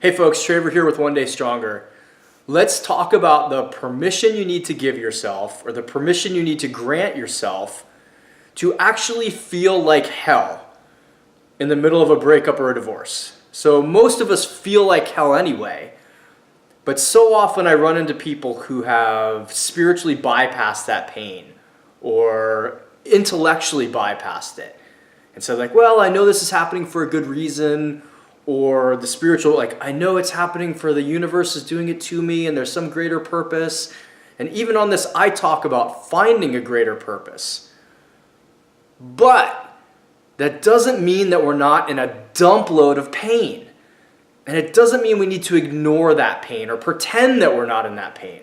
Hey folks, Traver here with One Day Stronger. Let's talk about the permission you need to give yourself, or the permission you need to grant yourself to actually feel like hell in the middle of a breakup or a divorce. So most of us feel like hell anyway, but so often I run into people who have spiritually bypassed that pain or intellectually bypassed it. And so like, well, I know this is happening for a good reason, or the spiritual, like, I know it's happening for the universe is doing it to me and there's some greater purpose. And even on this, I talk about finding a greater purpose. But that doesn't mean that we're not in a dump load of pain. And it doesn't mean we need to ignore that pain or pretend that we're not in that pain.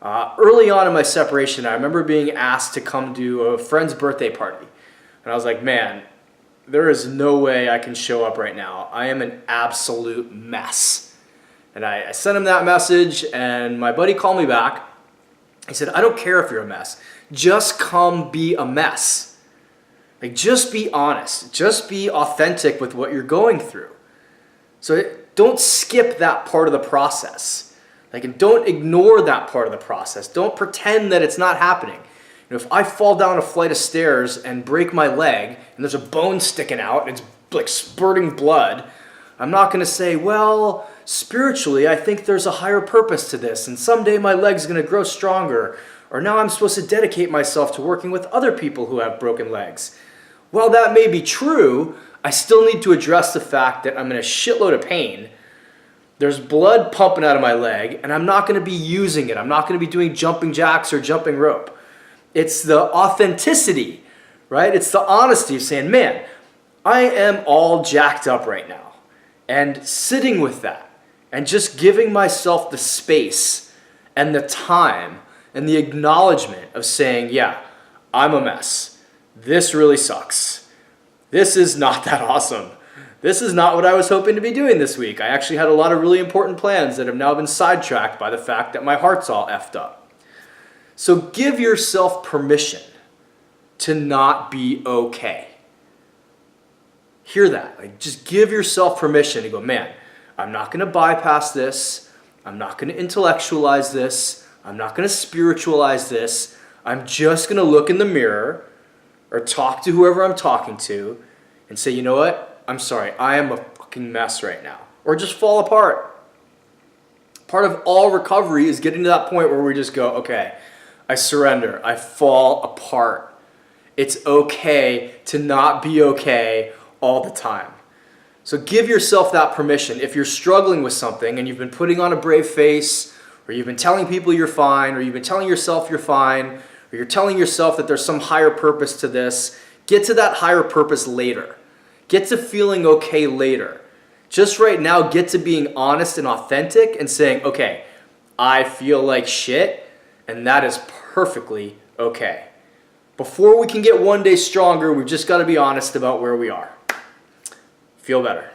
Early on in my separation, I remember being asked to come to a friend's birthday party. And I was like, man, there is no way I can show up right now. I am an absolute mess. And I sent him that message, and my buddy called me back. He said, I don't care if you're a mess. Just come be a mess. Like, just be honest. Just be authentic with what you're going through. So don't skip that part of the process. Like, and don't ignore that part of the process. Don't pretend that it's not happening. You know, if I fall down a flight of stairs and break my leg and there's a bone sticking out and it's like spurting blood, I'm not going to say, well, spiritually, I think there's a higher purpose to this and someday my leg's going to grow stronger, or now I'm supposed to dedicate myself to working with other people who have broken legs. While that may be true, I still need to address the fact that I'm in a shitload of pain. There's blood pumping out of my leg and I'm not going to be using it. I'm not going to be doing jumping jacks or jumping rope. It's the authenticity, right? It's the honesty of saying, man, I am all jacked up right now. And sitting with that and just giving myself the space and the time and the acknowledgement of saying, yeah, I'm a mess. This really sucks. This is not that awesome. This is not what I was hoping to be doing this week. I actually had a lot of really important plans that have now been sidetracked by the fact that my heart's all effed up. So give yourself permission to not be okay. Hear that. Like, just give yourself permission to go, man, I'm not going to bypass this. I'm not going to intellectualize this. I'm not going to spiritualize this. I'm just going to look in the mirror or talk to whoever I'm talking to and say, you know what? I'm sorry. I am a fucking mess right now. Or just fall apart. Part of all recovery is getting to that point where we just go, okay, I surrender. I fall apart. It's okay to not be okay all the time. So give yourself that permission. If you're struggling with something and you've been putting on a brave face, or you've been telling people you're fine, or you've been telling yourself you're fine, or you're telling yourself that there's some higher purpose to this, get to that higher purpose later. Get to feeling okay later. Just right now, get to being honest and authentic and saying, okay, I feel like shit. And that is perfectly okay. Before we can get one day stronger, we've just got to be honest about where we are. Feel better.